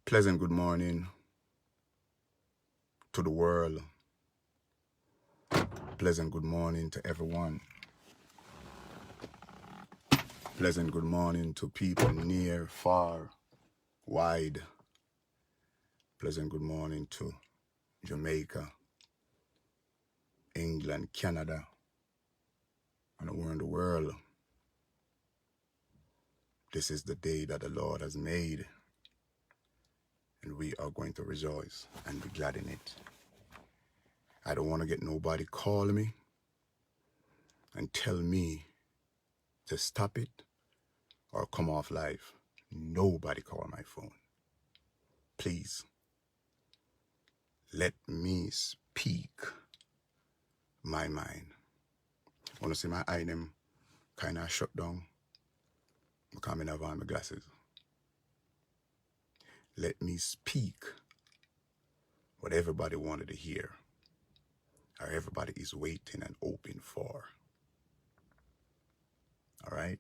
Pleasant good morning to the world. Pleasant good morning to everyone. Pleasant good morning to people near, far, wide. Pleasant good morning to Jamaica, England, Canada, and around the world. This is the day that the Lord has made, and we are going to rejoice and be glad in it. I don't want to get nobody call me and tell me to stop it or come off live. Nobody call my phone. Please, let me speak my mind. Want to see my eye them kind of shut down because I have on my glasses. Let me speak what everybody wanted to hear or everybody is waiting and hoping for. All right?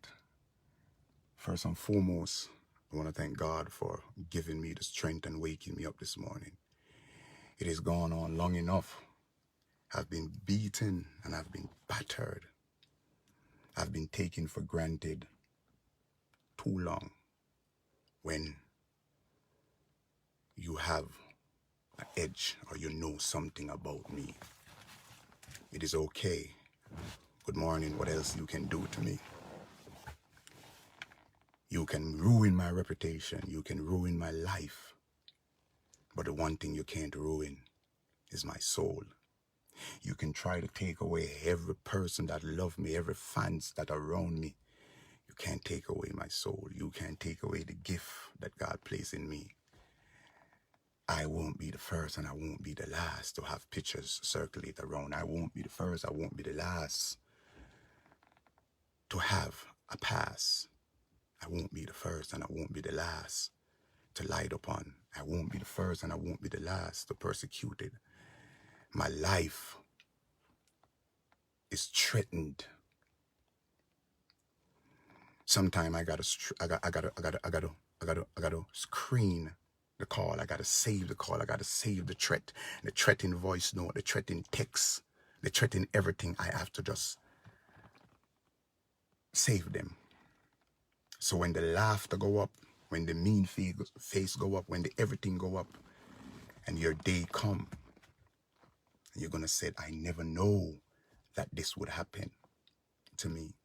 First and foremost, I want to thank God for giving me the strength and waking me up this morning. It has gone on long enough. I've been beaten and I've been battered. I've been taken for granted too long. When you have an edge or you know something about me, it is okay. Good morning. What else you can do to me? You can ruin my reputation. You can ruin my life. But the one thing you can't ruin is my soul. You can try to take away every person that loves me, every fans that are around me. You can't take away my soul. You can't take away the gift that God placed in me. I won't be the first and I won't be the last to have pictures circulate around. I won't be the first. I won't be the last to have a pass. I won't be the first and I won't be the last to light upon. I won't be the first and I won't be the last to persecute it. My life is threatened. Sometime I gotta screen the call. I gotta save the call. I gotta save the threat, the threat in voice note, the threat in text, the threat in everything. I have to just save them. So when the laughter go up, when the mean face go up, when the everything go up, and your day come, and you're gonna say, I never know that this would happen to me.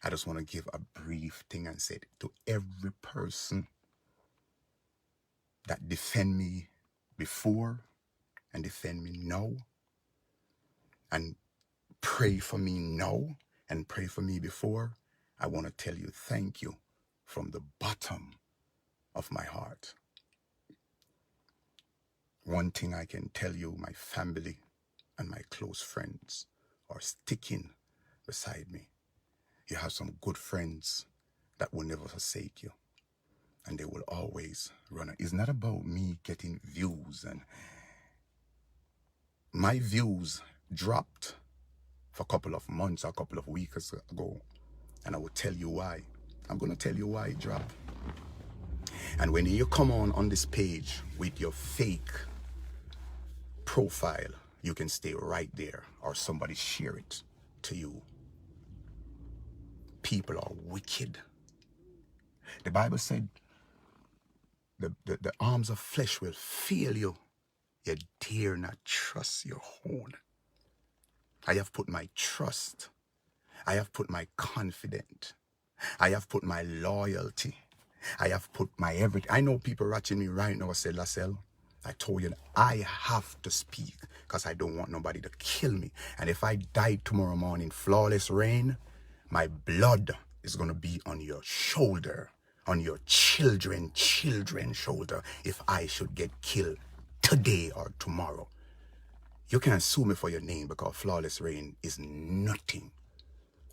I just want to give a brief thing and say to every person that defend me before and defend me now and pray for me now and pray for me before, I want to tell you thank you from the bottom of my heart. One thing I can tell you, my family and my close friends are sticking beside me. You have some good friends that will never forsake you. And they will always run. It's not about me getting views. And my views dropped for a couple of months, a couple of weeks ago. And I will tell you why. I'm going to tell you why it dropped. And when you come on this page with your fake profile, you can stay right there or somebody share it to you. People are wicked. The Bible said the arms of flesh will fail you. You dare not trust your own. I have put my trust. I have put my confidence. I have put my loyalty. I have put my everything. I know people watching me right now say, Lascelles, I told you I have to speak because I don't want nobody to kill me. And if I die tomorrow morning, flawless rain, my blood is going to be on your shoulder, on your children's shoulder if I should get killed today or tomorrow. You can't sue me for your name because flawless rain is nothing.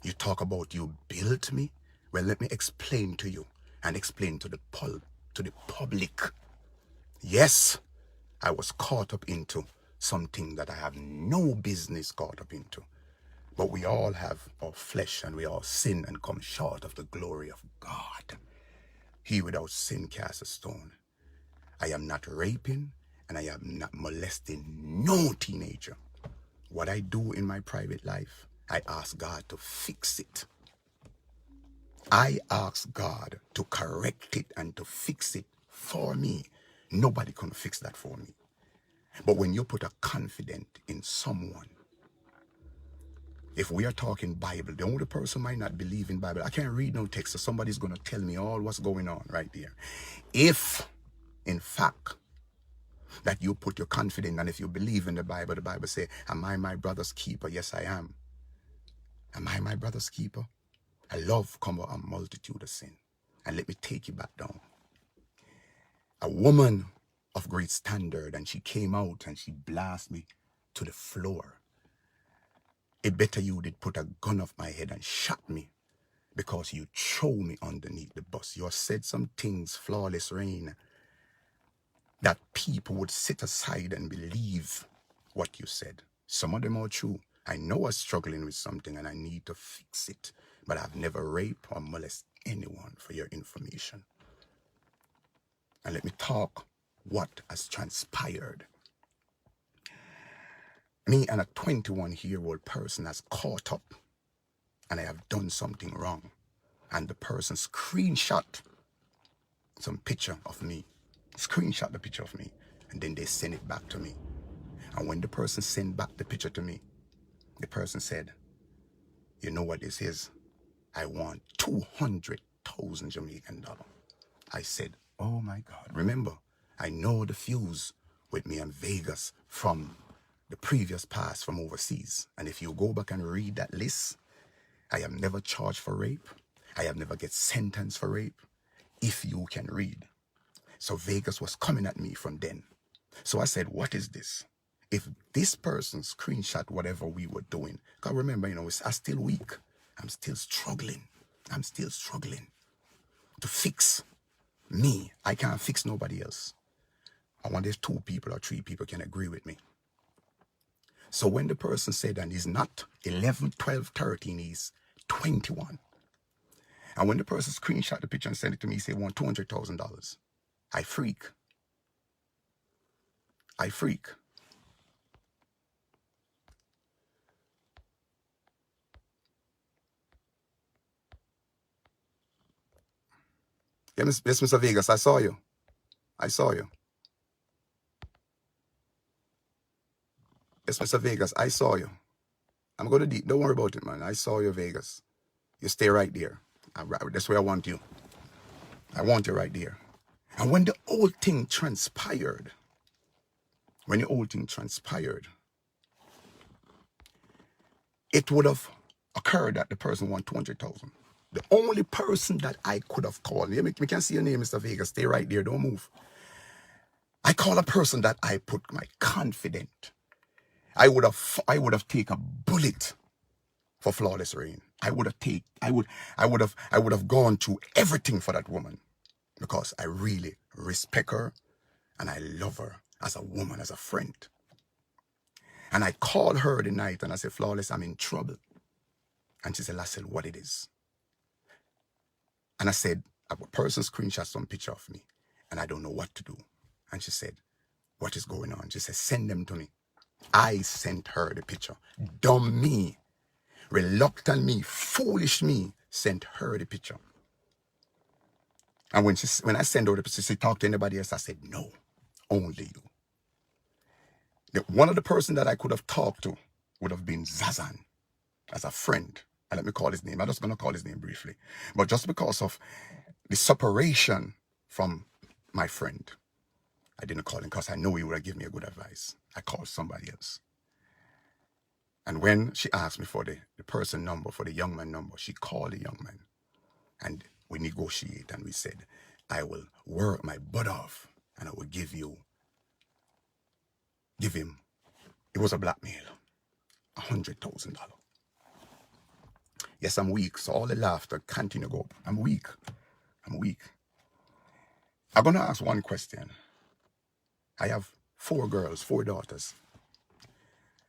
You talk about you built me. Well, let me explain to you and explain to the public. Yes, I was caught up into something that I have no business caught up into. But we all have our flesh and we all sin and come short of the glory of God. He without sin cast a stone. I am not raping, and I am not molesting no teenager. What I do in my private life, I ask God to fix it. I ask God to correct it and to fix it for me. Nobody can fix that for me. But when you put a confidence in someone, if we are talking Bible, the only person might not believe in Bible. I can't read no text, so somebody's going to tell me all what's going on right there. If, in fact, that you put your confidence, and if you believe in the Bible says, am I my brother's keeper? Yes, I am. Am I my brother's keeper? A love cover a multitude of sin. And let me take you back down. A woman of great standard, and she came out and she blasted me to the floor. It better you did put a gun off my head and shot me because you throw me underneath the bus. You have said some things, Flawless Rain, that people would sit aside and believe what you said. Some of them are true. I know I'm struggling with something and I need to fix it, but I've never raped or molested anyone, for your information. And let me talk what has transpired. Me and a 21-year-old person has caught up, and I have done something wrong. And the person screenshot some picture of me, screenshot the picture of me, and then they send it back to me. And when the person sent back the picture to me, the person said, you know what this is? I want 200,000 Jamaican dollars. I said, oh my God. Remember, I know the fuse with me in Vegas from the previous past from overseas. And if you go back and read that list, I have never charged for rape. I have never get sentenced for rape. If you can read. So Vegas was coming at me from then. So I said, what is this? If this person screenshot whatever we were doing, because remember, I'm still weak. I'm still struggling. I'm still struggling to fix me. I can't fix nobody else. I want there's 2 people or 3 people can agree with me. So when the person said, and he's not 11, 12, 13, he's 21. And when the person screenshot the picture and sent it to me, he said, want $200,000. I freak. I freak. Yes, Mr. Vegas, I saw you. I saw you. Yes, Mr. Vegas, I saw you. I'm going to deep. Don't worry about it, man. I saw you, Vegas. You stay right there. That's where I want you. I want you right there. And when the whole thing transpired, it would have occurred that the person won 200,000. The only person that I could have called, we can see your name, Mr. Vegas. Stay right there. Don't move. I call a person that I put my confidence. I would have taken a bullet for Flawless Rain. I would have gone through everything for that woman because I really respect her and I love her as a woman, as a friend. And I called her the night and I said, Flawless, I'm in trouble. And she said, Lassell, what it is? And I said, a person screenshot some picture of me and I don't know what to do. And she said, what is going on? She said, send them to me. I sent her the picture. Dumb me, reluctant me, foolish me, sent her the picture. And when I sent her the picture, she said, talk to anybody else. I said, no, only you. One of the person that I could have talked to would have been Zazan as a friend. And let me call his name. I'm just going to call his name briefly. But just because of the separation from my friend, I didn't call him because I know he would have given me a good advice. I called somebody else. And when she asked me for the person number, for the young man number, she called the young man. And we negotiate and we said, I will work my butt off and I will give him, it was a blackmail, $100,000. Yes, I'm weak. So all the laughter continue to go up. I'm weak. I'm going to ask one question. I have 4 girls, 4 daughters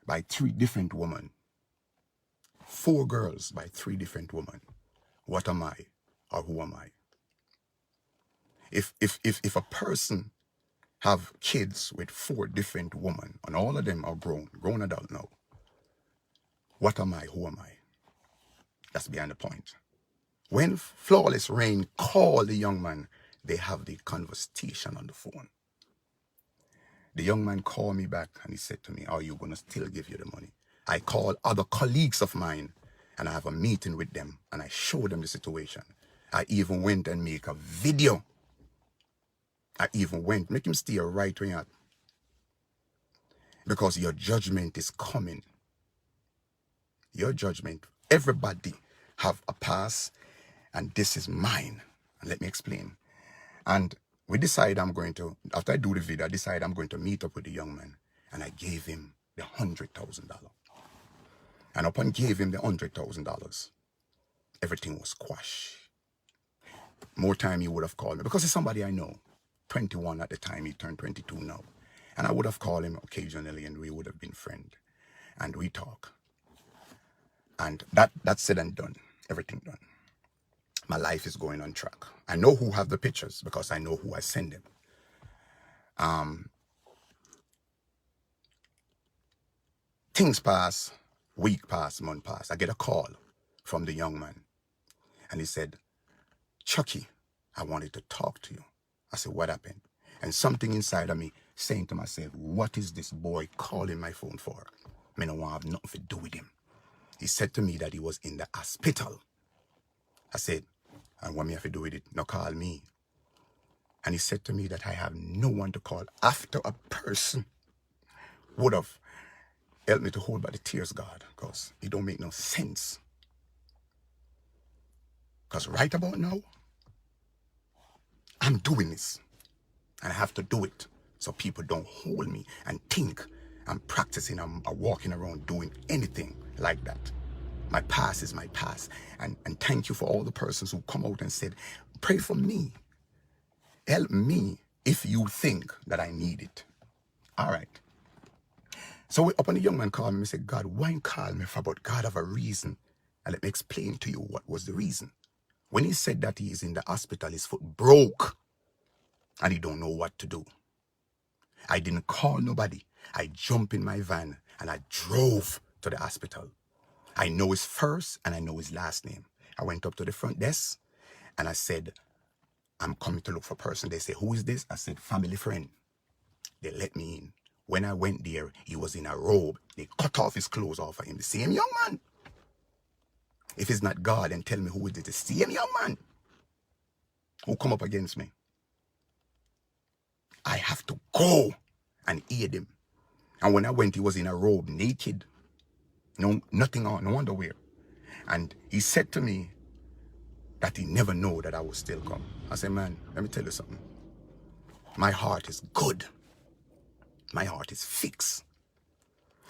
by 3 different women. 4 girls by 3 different women. What am I or who am I? If a person have kids with 4 different women, and all of them are grown adult now. What am I? Who am I? That's behind the point. When Flawless Rain called the young man, they have the conversation on the phone. The young man called me back and he said to me, are you going to still give you the money? I called other colleagues of mine and I have a meeting with them and I showed them the situation. I even went and make a video. I even went, make him stay right where you're at. Because your judgment is coming. Your judgment. Everybody have a past and this is mine. And let me explain. And we decide after I do the video, I decide I'm going to meet up with the young man. And I gave him the $100,000. And upon gave him the $100,000, everything was quashed. More time he would have called me because he's somebody I know. 21 at the time, he turned 22 now. And I would have called him occasionally and we would have been friends. And we talk. And that's said and done. Everything done. My life is going on track. I know who have the pictures because I know who I send them. Things pass, week pass, month pass. I get a call from the young man. And he said, Chucky, I wanted to talk to you. I said, what happened? And something inside of me saying to myself, what is this boy calling my phone for? I don't want to have nothing to do with him. He said to me that he was in the hospital. I said, and what me have to do with it? No, call me. And he said to me that I have no one to call after a person would have helped me to hold back the tears, God, because it don't make no sense. Because right about now, I'm doing this. And I have to do it so people don't hold me and think I'm practicing, I'm walking around doing anything like that. My past is my past. And thank you for all the persons who come out and said, pray for me. Help me if you think that I need it. All right. So up on the young man called me and said, God, why you call me for? But God have a reason. And let me explain to you what was the reason. When he said that he is in the hospital, his foot broke and he don't know what to do. I didn't call nobody. I jumped in my van and I drove to the hospital. I know his first and I know his last name. I went up to the front desk and I said, I'm coming to look for a person. They say, who is this? I said, family friend. They let me in. When I went there, he was in a robe. They cut off his clothes off of him. The same young man. If it's not God, then tell me who it is. The same young man who come up against me. I have to go and aid him. And when I went, he was in a robe, naked. No, nothing on, no underwear. And he said to me that he never know that I would still come. I said, man, let me tell you something. My heart is good. My heart is fixed.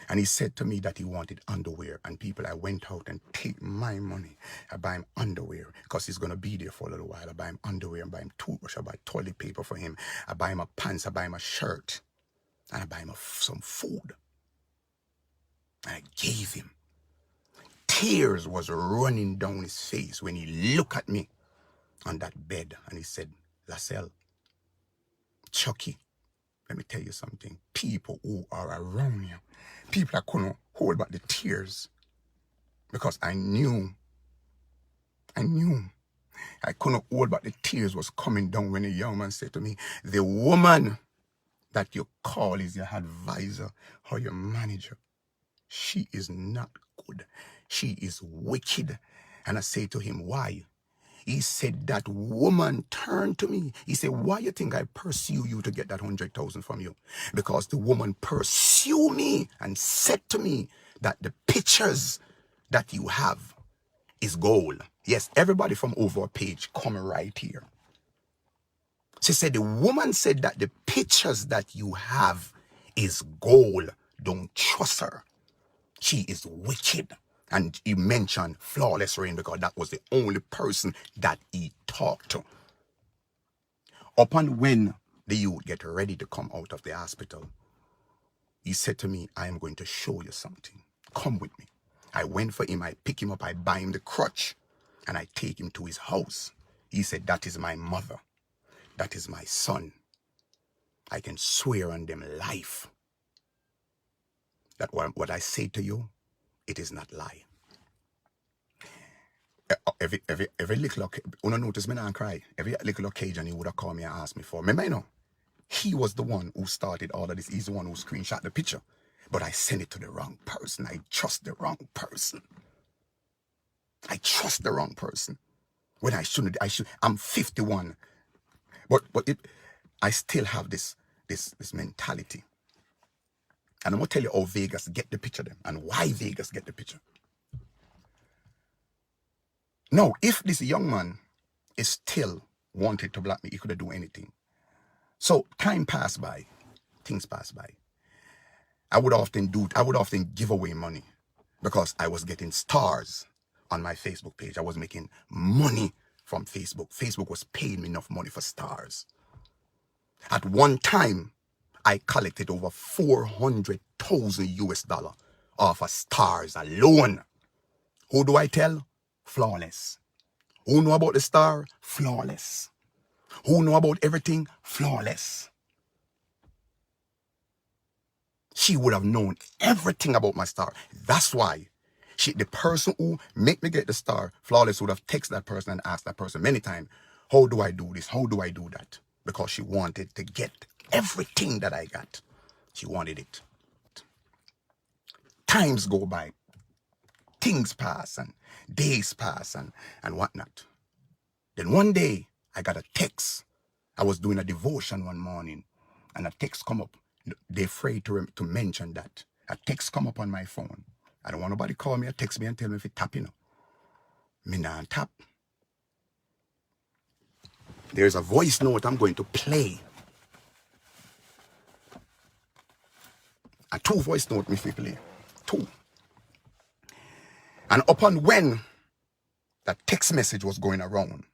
And he said to me that he wanted underwear. And people, I went out and take my money. I buy him underwear because he's going to be there for a little while. I buy him underwear, I buy him toothbrush, I buy toilet paper for him. I buy him a pants, I buy him a shirt. And I buy him some food. And I gave him. Tears was running down his face when he looked at me on that bed. And he said, Lascelles, Chucky, let me tell you something. People who are around you, people that couldn't hold back the tears because I knew I couldn't hold back the tears was coming down when a young man said to me, the woman that you call is your advisor or your manager, she is not good. She is wicked. And I say to him, why? He said, that woman turned to me. He said, why you think I pursue you to get that 100,000 from you? Because the woman pursued me and said to me that the pictures that you have is gold. Yes, everybody from over a page come right here. She said, the woman said that the pictures that you have is gold. Don't trust her. She is wicked. And he mentioned Flawless Rain because that was the only person that he talked to. Upon when the youth get ready to come out of the hospital, he said to me, I am going to show you something. Come with me. I went for him. I pick him up. I buy him the crutch. And I take him to his house. He said, that is my mother. That is my son. I can swear on them life that what I say to you, it is not lie. Every little, you notice me not cry. Every little occasion he would have called me and asked me for. Remember, you know, he was the one who started all of this. He's the one who screenshot the picture. But I sent it to the wrong person. I trust the wrong person. I trust the wrong person. When I shouldn't, I'm 51. But I still have this mentality. And I'm going to tell you how Vegas get the picture then, and why Vegas get the picture. Now, if this young man is still wanted to block me, he could have done anything. So time passed by, things passed by. I would often give away money because I was getting stars on my Facebook page. I was making money from Facebook. Facebook was paying me enough money for stars. At one time, I collected over 400,000 US dollar off of stars alone. Who do I tell? Flawless. Who know about the star? Flawless. Who know about everything? Flawless. She would have known everything about my star. That's why the person who made me get the star, Flawless, would have texted that person and asked that person many times, how do I do this? How do I do that? Because she wanted to get everything that I got. She wanted it. Times go by. Things pass and days pass and whatnot. Then one day, I got a text. I was doing a devotion one morning, and a text come up. They're afraid to mention that. A text come up on my phone. I don't want nobody call me or text me and tell me if it tap, you know. Me not tap. There's a voice note I'm going to play. A 2 voice note me play. 2. And upon when that text message was going around,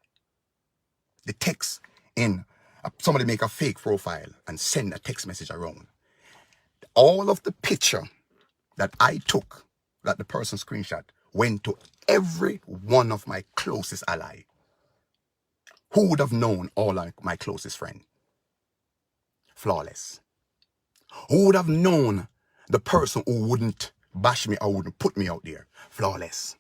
the text in somebody make a fake profile and send a text message around. All of the picture that I took, that the person screenshot, went to every one of my closest ally. Who would have known all of my closest friend? Flawless. Who would have known the person who wouldn't bash me or wouldn't put me out there? Flawless.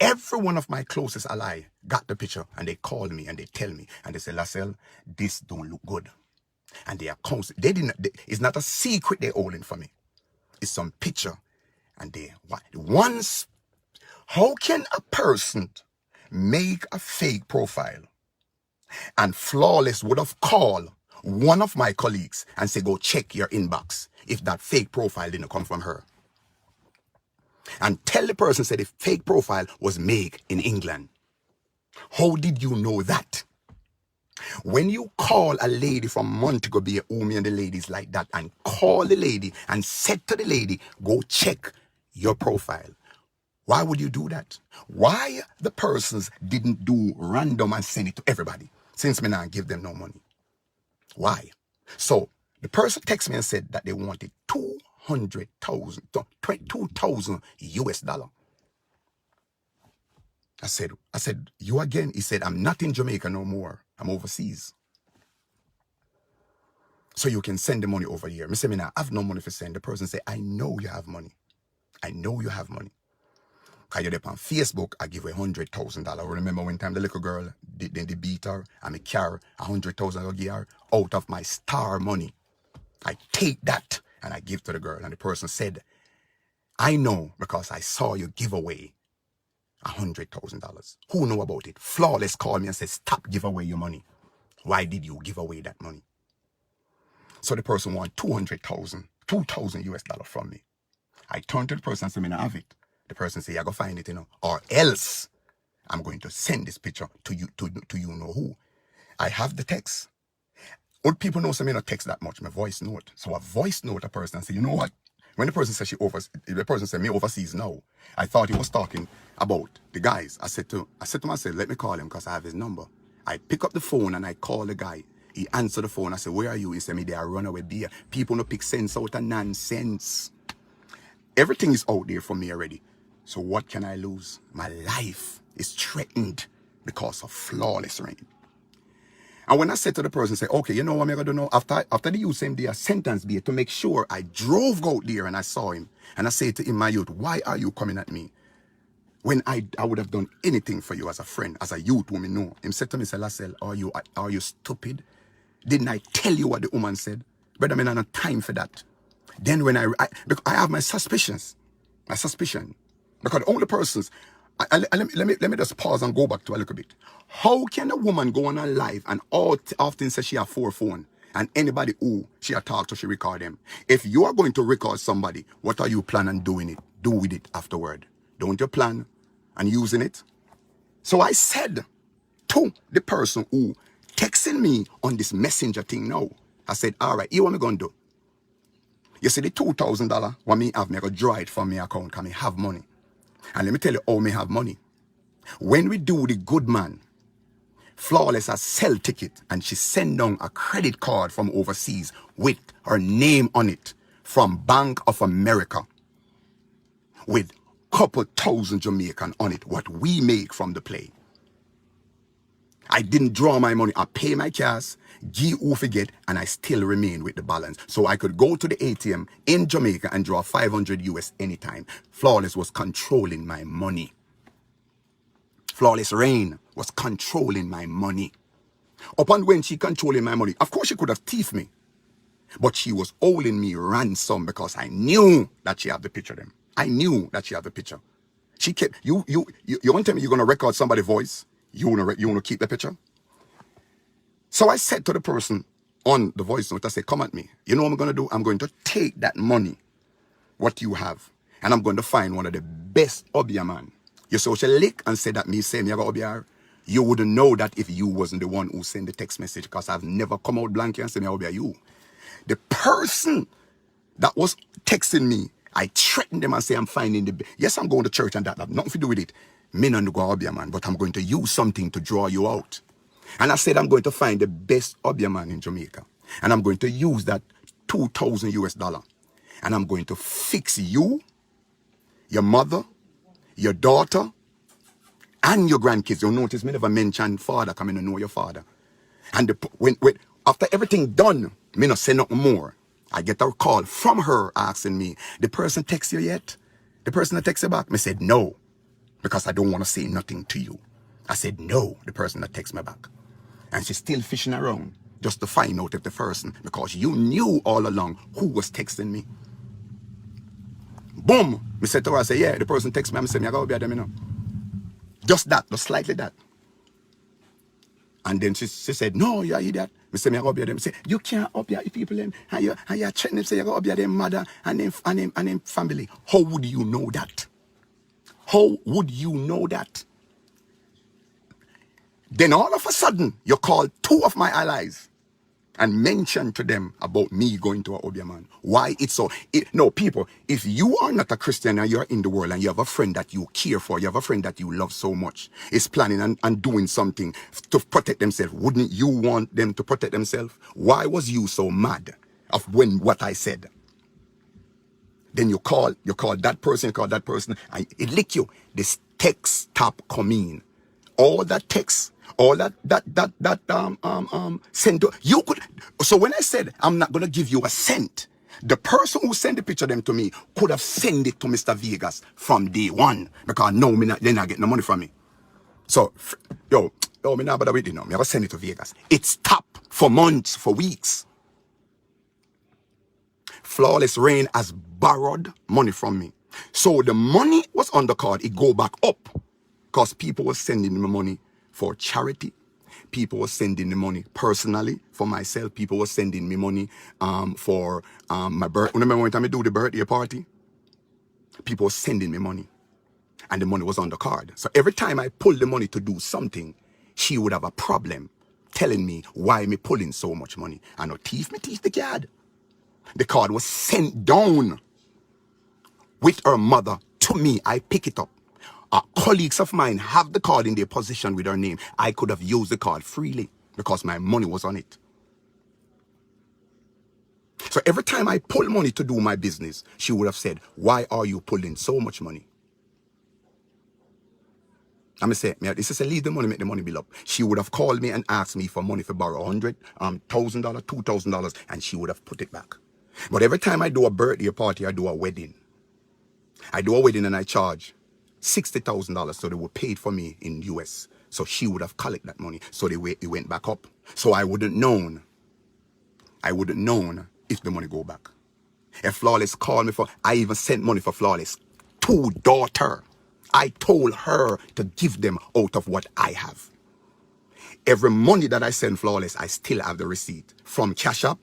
Every one of my closest ally got the picture and they called me and they tell me and they say, Lascelles, this don't look good. And they are constant. It's not a secret they're holding for me. It's some picture. And how can a person make a fake profile? And Flawless would have called one of my colleagues and say, go check your inbox if that fake profile didn't come from her. And tell the person said the fake profile was made in England. How did you know that? When you call a lady from Montego Bay, Umi and the ladies like that, and call the lady and said to the lady, go check your profile. Why would you do that? Why the persons didn't do random and send it to everybody, since me not give them no money? Why? So the person texted me and said that they wanted 2,000 US dollar. I said, you again? He said, I'm not in Jamaica no more. I'm overseas. So you can send the money over here. I say, I have no money for send. The person say, I know you have money. I know you have money. Because you're on Facebook, I give her $100,000. Remember when time the little girl, they beat her, and me carry $100,000 I give her out of my star money. I take that and I give to the girl. And the person said, I know because I saw you give away $100,000. Who know about it? Flawless called me and said, stop give away your money. Why did you give away that money? So the person want 2,000 US dollars from me. I turned to the person and said, I have it. The person said, I go find it, or else I'm going to send this picture to you, to you know who. I have the text. Old people know some not text that much, my voice note. So I voice note a person and say, you know what? When the person said the person said me overseas now, I thought he was talking about the guys. I said to myself, let me call him because I have his number. I pick up the phone and I call the guy. He answered the phone. I said, where are you? He said, they are runaway beer. People no pick sense out of nonsense. Everything is out there for me already. So what can I lose? My life is threatened because of Flawless rain. And when I said to the person, say, okay, you know what I'm going to do now? After the youth same day, I sentenced me to make sure I drove out there and I saw him. And I said to him, my youth, why are you coming at me? When I would have done anything for you as a friend, as a youth woman, know. Him said to me, say, Lassell, are you stupid? Didn't I tell you what the woman said? Brother, I don't have time for that. Then when I have my suspicions, because the only persons, let me just pause and go back to a little bit. How can a woman go on her live and often say she have 4 phones and anybody who she a talk to, she record them? If you are going to record somebody, what are you planning on do with it afterward? Don't you plan on using it? So I said to the person who texting me on this messenger thing now, I said, all right, you what me gonna do? You see the $2,000 what me have, me go draw it from my account because me have money. And let me tell you how me have money. When we do the good man, Flawless a sell ticket and she send down a credit card from overseas with her name on it from Bank of America with couple thousand Jamaican on it, what we make from the play. I didn't draw my money. I pay my cash, give who forget, and I still remain with the balance. So I could go to the ATM in Jamaica and draw 500 US anytime. Flawless was controlling my money. Flawless Rain was controlling my money. Upon when she controlling my money, of course she could have thieved me. But she was owing me ransom because I knew that she had the picture of them. I knew that she had the picture. She kept, you want to tell me you're going to record somebody's voice? You want to keep the picture? So I said to the person on the voice note, I said, come at me. You know what I'm going to do? I'm going to take that money, what you have, and I'm going to find one of the best Obia man. You social lick and say that me say me about Obia. You wouldn't know that if you wasn't the one who sent the text message, because I've never come out blank and say me Obia you. The person that was texting me, I threatened them and say I'm finding the yes, I'm going to church and that have nothing to do with it. Me not go Obia man, but I'm going to use something to draw you out. And I said I'm going to find the best Obia man in Jamaica. And I'm going to use that $2,000 US. And I'm going to fix you, your mother, your daughter, and your grandkids. You'll notice me never mention father coming to know your father. And when after everything done, me not say nothing more. I get a call from her asking me, the person text you yet? The person that text you back? Me said no, because I don't want to say nothing to you. I said no, the person that text me back. And she's still fishing around just to find out if the person, because you knew all along who was texting me. Boom! Me said to her, I said, yeah, the person text me, I said, I gotta be at them, you know. Just that, just slightly that. And then she said, no, you idiot. I said, I gotta be at them. Say, you can't up your people them, and you're threatening them, say you gotta be at them mother and them family. How would you know that? How would you know that? Then all of a sudden, you call 2 of my allies and mention to them about me going to a Obia man. Why it's so? No, people, if you are not a Christian and you're in the world and you have a friend that you care for, you have a friend that you love so much, is planning and doing something to protect themselves, wouldn't you want them to protect themselves? Why was you so mad of what I said? Then you call that person, and it lick you. This text stop coming. All that text, all that send to you could. So when I said I'm not gonna give you a cent, the person who sent the picture of them to me could have sent it to Mr. Vegas from day one, because no, they're not getting no money from me. So me not bother with it, no. Me ever send it to Vegas. It stopped for months, for weeks. Flawless Rain has borrowed money from me. So the money was on the card, it go back up. Because people were sending me money for charity. People were sending me money personally for myself. People were sending me money for my birthday. Remember when time I do the birthday party? People were sending me money. And the money was on the card. So every time I pulled the money to do something, she would have a problem telling me why me pulling so much money. I know thief the card. The card was sent down with her mother to me. I pick it up. Colleagues of mine have the card in their possession with her name. I could have used the card freely because my money was on it. So every time I pull money to do my business, she would have said, why are you pulling so much money? I'm say, this is a leave the money, make the money bill up. She would have called me and asked me for money for borrow $100, $1,000, $2,000, and she would have put it back. But every time I do a birthday party, I do a wedding. I do a wedding and I charge $60,000, so they were paid for me in US. So she would have collected that money. So it went back up. So I wouldn't known if the money go back. If Flawless called me I even sent money for Flawless to daughter. I told her to give them out of what I have. Every money that I send Flawless, I still have the receipt. From Cash App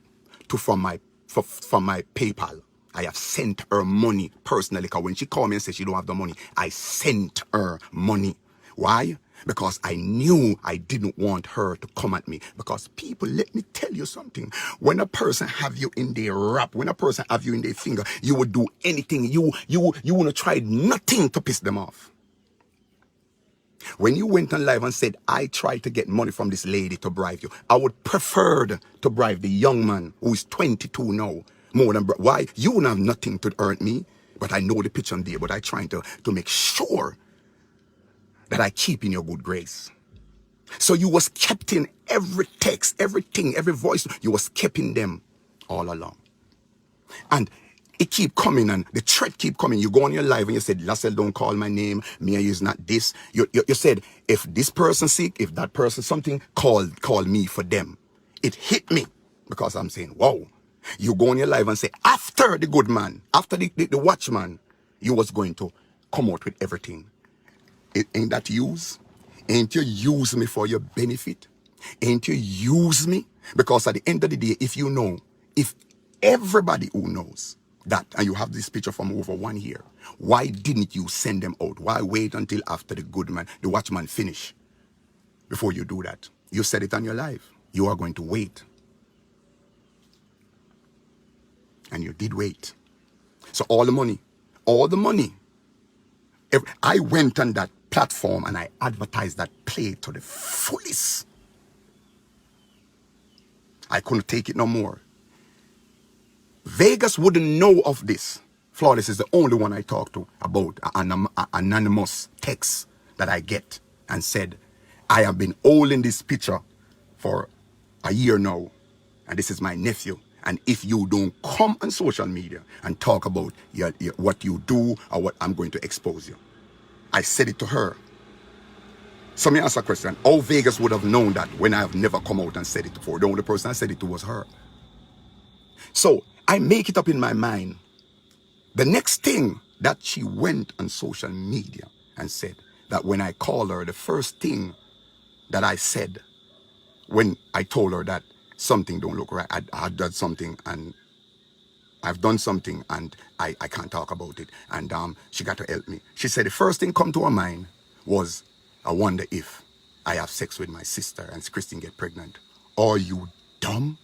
to from my PayPal. I have sent her money personally, because when she called me and said she don't have the money, I sent her money. Why? Because I knew I didn't want her to come at me. Because people, let me tell you something. When a person have you in their rap, when a person have you in their finger, you would do anything. You want to try nothing to piss them off. When you went on live and said, I tried to get money from this lady to bribe you, I would prefer to bribe the young man who is 22 now. More than, why? You wouldn't have nothing to earn me, but I know the picture on there, but I trying to make sure that I keep in your good grace. So you was kept in every text, everything, every voice, you was kept in them all along. And it keep coming and the threat keep coming. You go on your live and you said, Lassell, don't call my name. Me is not this. You said, if this person sick, if that person something, call me for them. It hit me because I'm saying, wow. You go on your live and say, after the good man, after the watchman, you was going to come out with everything. Ain't that use? Ain't you use me for your benefit? Ain't you use me? Because at the end of the day, if everybody who knows that, and you have this picture from over 1 year, why didn't you send them out? Why wait until after the good man, the watchman finish before you do that? You said it on your live. You are going to wait. And you did wait. So all the money, I went on that platform and I advertised that play to the fullest. I couldn't take it no more. Vegas wouldn't know of this. Flawless is the only one I talk to about an anonymous text that I get and said, I have been holding this picture for a year now, and this is my nephew. And if you don't come on social media and talk about what you do or what, I'm going to expose you. I said it to her. So me ask a question. How Vegas would have known that when I have never come out and said it before? The only person I said it to was her. So I make it up in my mind. The next thing that she went on social media and said that when I called her, the first thing that I said when I told her that something don't look right, I had done something and I've done something and I can't talk about it. And she got to help me. She said the first thing come to her mind was, I wonder if I have sex with my sister and Christine get pregnant. Are you dumb?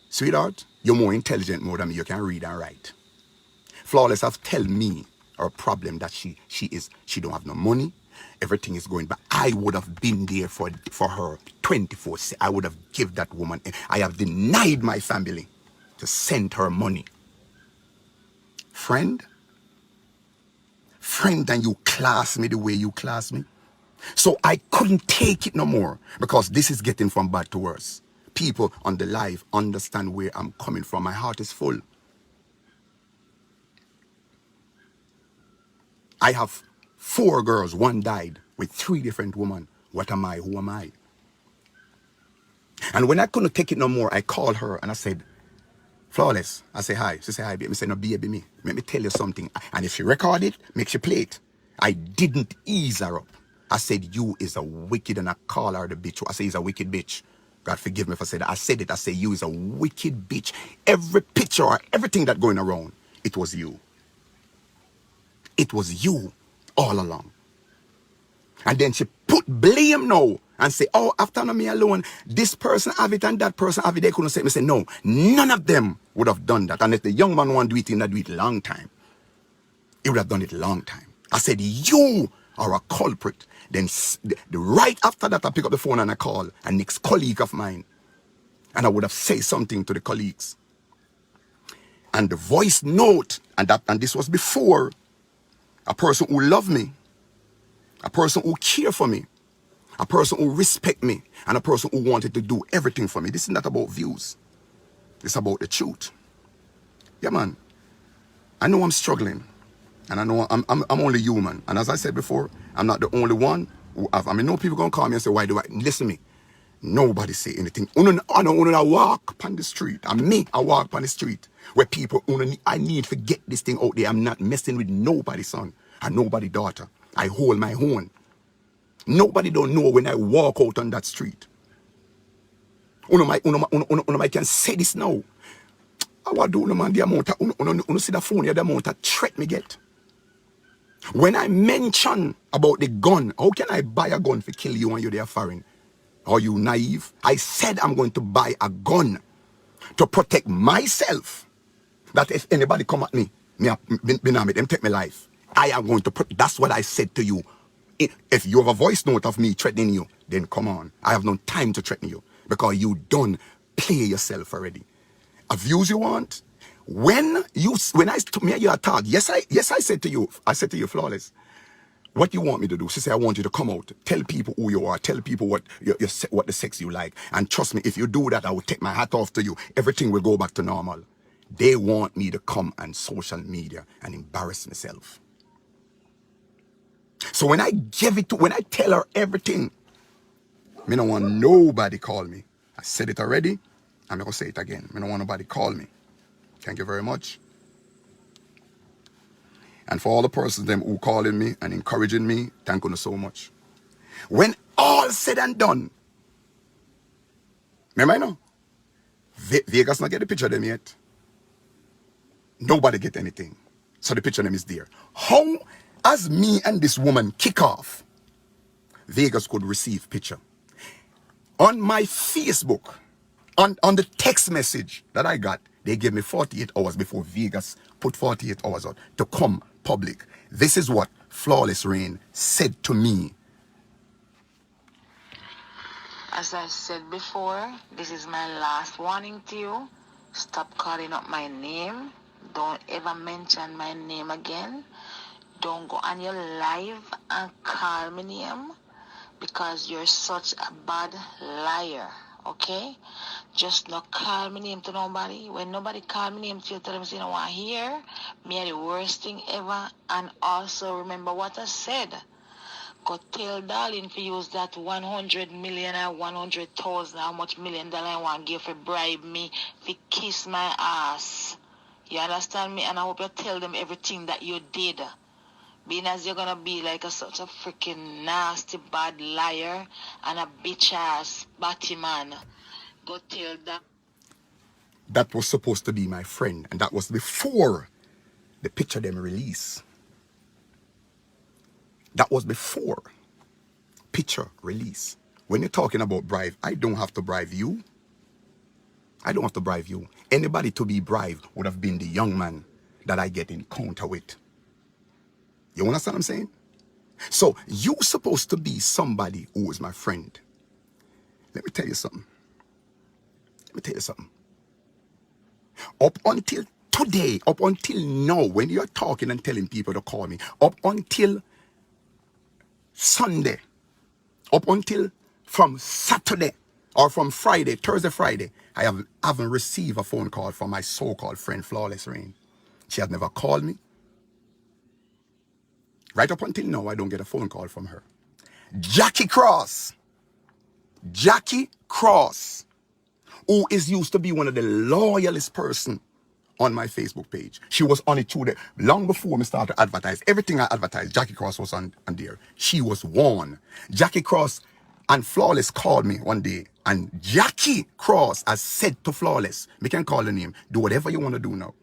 Sweetheart, you're more intelligent more than me. You can read and write. Flawless have tell me her problem that she don't have no money. Everything is going back. I would have been there for her 24/7. I would have give that woman. I have denied my family to send her money. Friend, and you class me the way you class me. So I couldn't take it no more because this is getting from bad to worse. People on the live understand where I'm coming from. My heart is full. I have 4 girls. 1 died with 3 different women. What am I? Who am I? And when I couldn't take it no more, I called her and I said, Flawless. I say hi. She say hi, baby. I say, no, baby, me. Let me tell you something. And if she record it, make she play it. I didn't ease her up. I said, you is a wicked, and I call her the bitch. I say, he's a wicked bitch. God forgive me if I said that. I said it. I say, you is a wicked bitch. Every picture or everything that going around, it was you. It was you all along. And then she put blame now and say, oh, after me alone, this person have it and that person have it. They couldn't say, me say, no, none of them would have done that. And if the young man want to do it, he'll do it long time. He would have done it long time. I said, you are a culprit. Then right after that, I pick up the phone and I call a next colleague of mine. And I would have said something to the colleagues. And the voice note, and this was before a person who loved me A person who care for me. A person who respect me. And a person who wanted to do everything for me. This is not about views. It's about the truth. Yeah, man. I know I'm struggling. And I know I'm only human. And as I said before, I'm not the only one who have. I mean, no people going to call me and say, why do I? Listen to me. Nobody say anything. I walk on the street. And me, I walk on the street. Where people, I need to get this thing out there. I'm not messing with nobody's son. And nobody daughter. I hold my own. Nobody don't know when I walk out on that street. I can say this now. I want to do, man, the amount of, see the phone here, the amount of threat me get. When I mention about the gun, how can I buy a gun to kill you when you're there foreign? Are you naive? I said I'm going to buy a gun to protect myself. That if anybody come at me, them take my life. I am going to that's what I said to you. If you have a voice note of me threatening you, then come on. I have no time to threaten you because you done play yourself already. A views you want? When I me and you are talk, yes I said to you, Flawless. What you want me to do? She said, I want you to come out, tell people who you are, tell people what the sex you like. And trust me, if you do that, I will take my hat off to you. Everything will go back to normal. They want me to come on social media and embarrass myself. So when I tell her everything, me don't want nobody call me. I said it already, I'm going to say it again. Me don't want nobody call me. Thank you very much. And for all the persons them who calling me and encouraging me, thank you so much. When all said and done, remember I know, Vegas not get the picture of them yet. Nobody get anything. So the picture of them is there. How, as me and this woman kick off, Vegas could receive picture. On my Facebook, on the text message that I got, they gave me 48 hours before Vegas put 48 hours out to come public. This is what Flawless Rain said to me. As I said before, this is my last warning to you. Stop calling up my name. Don't ever mention my name again. Don't go on your live and call me name because you're such a bad liar. Okay? Just not call me name to nobody. When nobody call me name to you, tell them say, you know what, here, me are the worst thing ever. And also remember what I said. Go tell darling to use that 100 million or 100,000, how much $1 million I want to give for bribe me to kiss my ass. You understand me? And I hope you tell them everything that you did. Being as you're gonna be like such a freaking nasty bad liar and a bitch ass batty man. Go tell that. That was supposed to be my friend, and that was before the picture them release. That was before picture release. When you're talking about bribe, I don't have to bribe you. I don't have to bribe you. Anybody to be bribed would have been the young man that I get encounter with. You understand what I'm saying? So you're supposed to be somebody who is my friend. Let me tell you something. Up until today, up until now, when you're talking and telling people to call me, up until Sunday, up until from Saturday or from Friday, Thursday, Friday, I haven't received a phone call from my so-called friend Flawless Rain. She has never called me. Right up until now, I don't get a phone call from her. Jackie Cross, who is used to be one of the loyalest person on my Facebook page. She was on it too. Long before me started to advertise, everything I advertised, Jackie Cross was on there. She was warned. Jackie Cross and Flawless called me one day, and Jackie Cross has said to Flawless, me can call her name, do whatever you want to do now.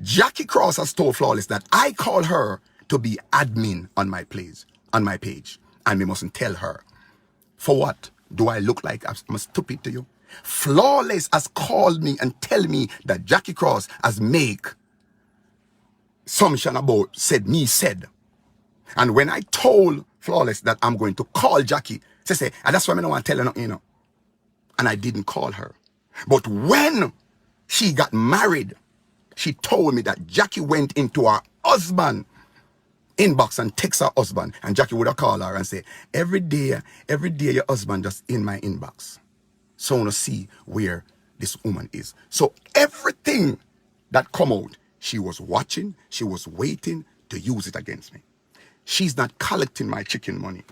Jackie Cross has told Flawless that I call her to be admin on my page, and we mustn't tell her. For what? Do I look like I'm stupid to you? Flawless has called me and tell me that Jackie Cross has make assumption about said. And when I told Flawless that I'm going to call Jackie, she said, and that's why I don't want to tell her nothing, you know. And I didn't call her. But when she got married, she told me that Jackie went into her husband inbox and text her husband, and Jackie would have called her and say, every day your husband just in my inbox. So I want to see where this woman is. So everything that come out, she was watching, she was waiting to use it against me. She's not collecting my chicken money.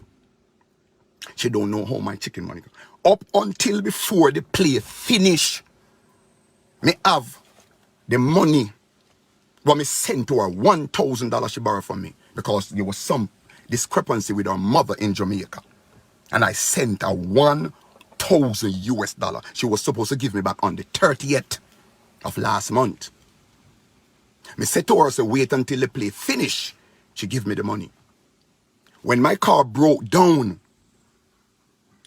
She don't know how my chicken money goes. Up until before the play finish, me have the money what me sent to her, $1,000 she borrowed from me because there was some discrepancy with her mother in Jamaica. And I sent her 1,000 US dollar. She was supposed to give me back on the 30th of last month. Me said to her, so wait until the play finish. She give me the money. When my car broke down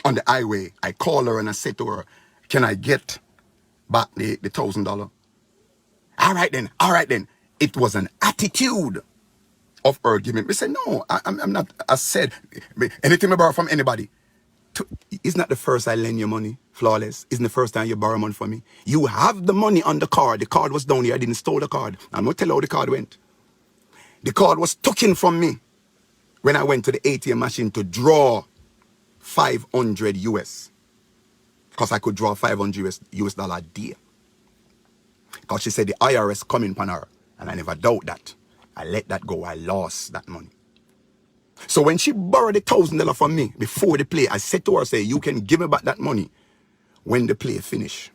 on the highway, I called her and I said to her, can I get back the $1,000? All right then. It was an attitude of her giving. Me said, no, I'm not. I said, anything I borrow from anybody. It's not the first I lend you money, Flawless. It's the first time you borrow money from me. You have the money on the card. The card was down here. I didn't steal the card. I'm going to tell you how the card went. The card was taken from me when I went to the ATM machine to draw 500 US. Because I could draw 500 US dollar a day. Because she said the IRS coming upon her. And I never doubt that. I let that go. I lost that money. So when she borrowed the $1,000 from me before the play, I said to her, say, you can give me back that money when the play finish.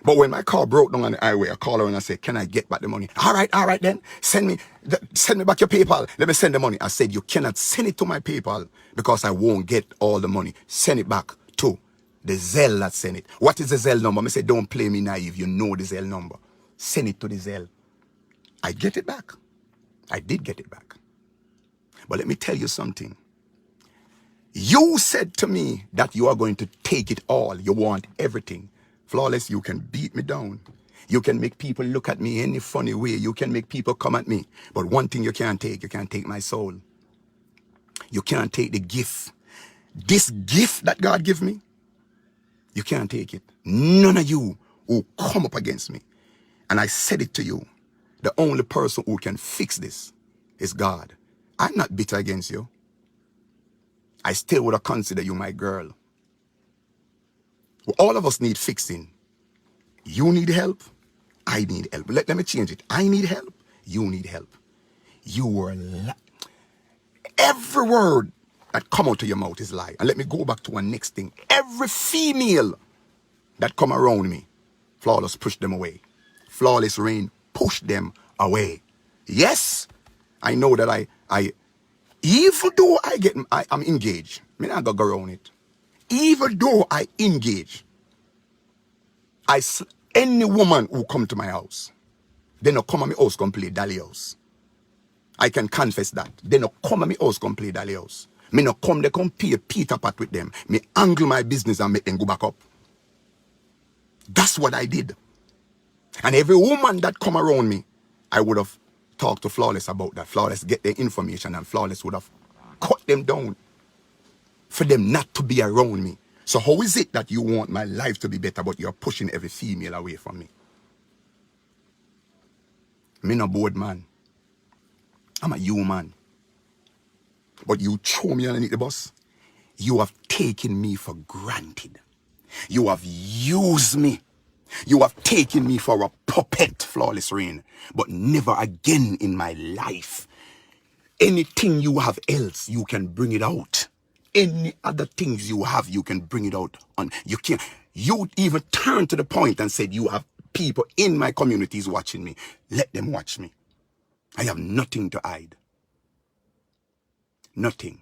But when my car broke down on the highway, I called her and I said, can I get back the money? All right then. Send me back your PayPal. Let me send the money. I said, you cannot send it to my PayPal because I won't get all the money. Send it back to the Zelle that sent it. What is the Zelle number? I said, don't play me naive. You know the Zelle number. Send it to the Zelle. I get it back. I did get it back. But let me tell you something. You said to me that you are going to take it all. You want everything. Flawless, you can beat me down. You can make people look at me any funny way. You can make people come at me. But one thing you can't take my soul. You can't take the gift. This gift that God gave me, you can't take it. None of you who come up against me. And I said it to you. The only person who can fix this is God. I'm not bitter against you. I still would have considered you my girl. Well, all of us need fixing. You need help. I need help. Let me change it. I need help. You need help. You were every word that come out of your mouth is lie. And let me go back to one next thing. Every female that come around me, Flawless push them away. Flawless Rain push them away. Yes, I know that even though I'm engaged, I not gonna go around it. Even though I engage, any woman who come to my house, they not come at my house come play Dolly house. I can confess that. They not come at my house come play Dolly house. Me not come, they come play Peter Pat with them. Me angle my business and make them go back up. That's what I did. And every woman that come around me, I would have talked to Flawless about that. Flawless get their information and Flawless would have cut them down for them not to be around me. So how is it that you want my life to be better, but you're pushing every female away from me? Me no bored man. I'm a human. But you throw me underneath the bus. You have taken me for granted. You have used me. You have taken me for a puppet, Flawless Rain. But never again in my life. Anything you have else, you can bring it out. Any other things you have, you can bring it out. You can't. You even turned to the point and said you have people in my communities watching me. Let them watch me. I have nothing to hide. Nothing.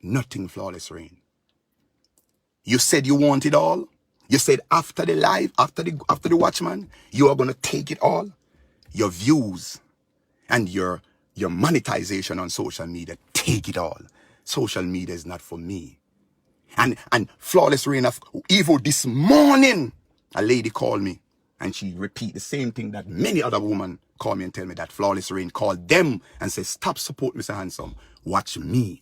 Nothing, Flawless Rain. You said you want it all. You said after the live, after the Watchman, you are going to take it all. Your views and your monetization on social media, take it all. Social media is not for me. And Flawless Rain of Evil this morning, a lady called me and she repeat the same thing that many other women call me and tell me that Flawless Rain called them and said, stop support Mr. Handsome. Watch me.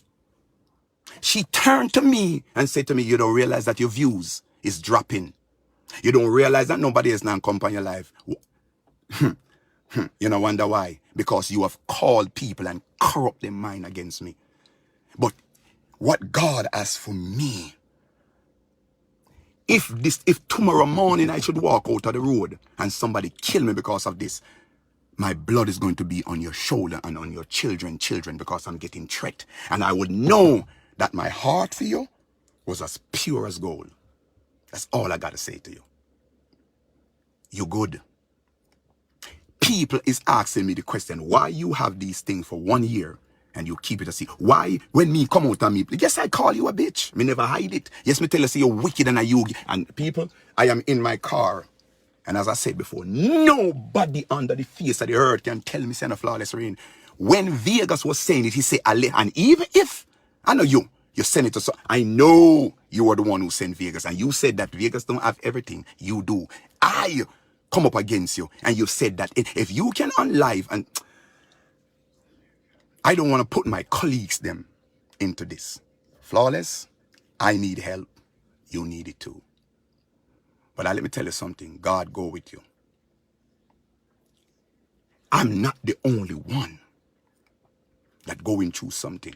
She turned to me and said to me, you don't realize that your views is dropping. You don't realize that nobody else now come on your life. You know, wonder why? Because you have called people and corrupt their mind against me. But what God has for me, if tomorrow morning I should walk out of the road and somebody kill me because of this, my blood is going to be on your shoulder and on your children, because I'm getting threat. And I would know that my heart for you was as pure as gold. That's all I got to say to you. You good. People is asking me the question, why you have these things for 1 year and you keep it a secret? Why, when me come out and me, yes, I call you a bitch. Me never hide it. Yes, me tell you, say you're wicked and you. And people, I am in my car. And as I said before, nobody under the face of the earth can tell me, send a flawless rain. When Vegas was saying it, he said, and even if, I know you send it to, I know you are the one who sent Vegas. And you said that Vegas don't have everything. You do. I come up against you. And you said that if you can on live, and I don't want to put my colleagues them into this. Flawless, I need help. You need it too. But let me tell you something. God go with you. I'm not the only one that going through something.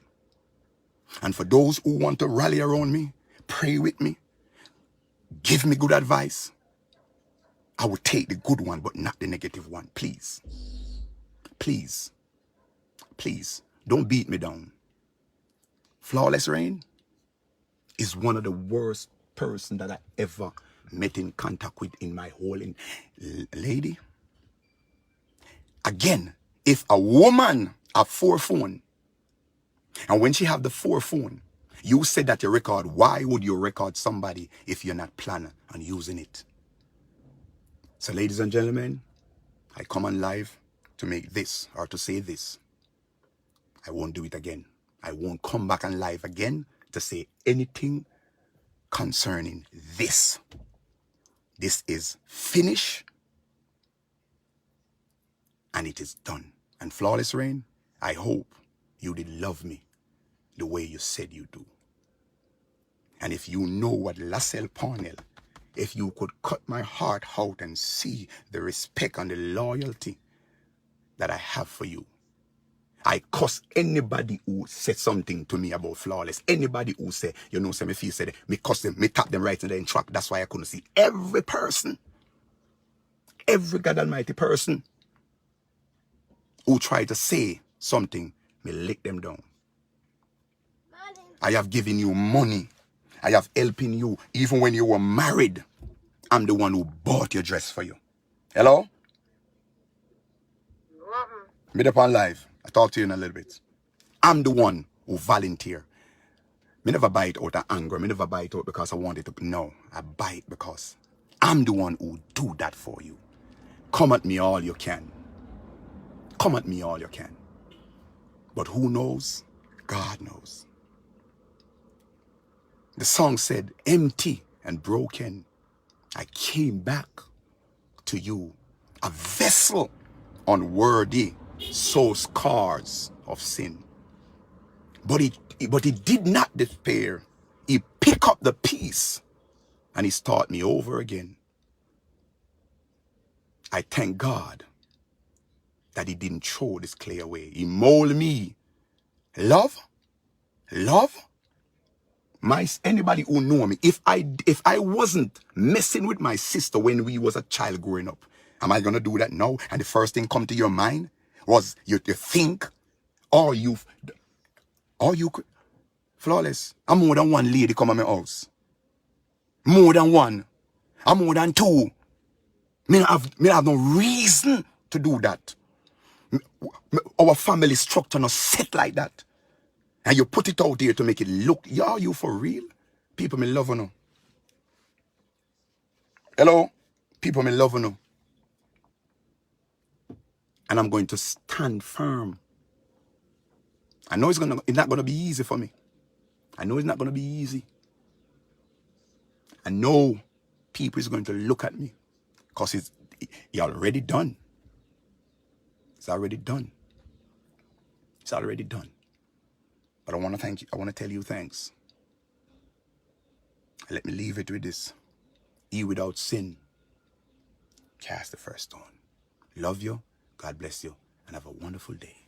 And for those who want to rally around me, pray with me, give me good advice, I will take the good one, but not the negative one. Please, please, please, don't beat me down. Flawless Rain is one of the worst person that I ever met in contact with in my whole lady. Again, if a woman have 4 phones, and when she have the 4 phone, you said that you record. Why would you record somebody if you're not planning on using it? So ladies and gentlemen, I come on live to make this or to say this. I won't do it again. I won't come back on live again to say anything concerning this. This is finished and it is done. And Flawless Rain, I hope you did love me the way you said you do. And if you know what Lassell Parnell, if you could cut my heart out and see the respect and the loyalty that I have for you. I cuss anybody who said something to me about Flawless. Anybody who say, you know, say me feel said, me cuss them, me tap them right in the track. That's why I couldn't see every person, every God Almighty person who tried to say something, me lick them down. I have given you money. I have helping you. Even when you were married, I'm the one who bought your dress for you. Hello? Meet up on live. I'll talk to you in a little bit. I'm the one who volunteer. Me never buy it out of anger. Me never buy it out because I want it to. No, I buy it because I'm the one who do that for you. Come at me all you can. Come at me all you can. But who knows? God knows. The song said, empty and broken, I came back to you, a vessel unworthy, so scars of sin. But he did not despair. He picked up the piece and he started me over again. I thank God that he didn't throw this clay away. He molded me. Love. Anybody who know me, if I wasn't messing with my sister when we was a child growing up, am I gonna do that now? And the first thing come to your mind was you think, or you could. Flawless. I'm more than one lady come at my house. More than one. I'm more than 2. Me have no reason to do that. Our family structure not set like that. And you put it out there to make it look, are you for real? People me love you. Hello? People me love you. And I'm going to stand firm. I know it's not gonna be easy for me. I know it's not gonna be easy. I know people is going to look at me because it's already done. It's already done. It's already done. But I want to thank you. I want to tell you thanks. Let me leave it with this. He without sin cast the first stone. Love you. God bless you and have a wonderful day.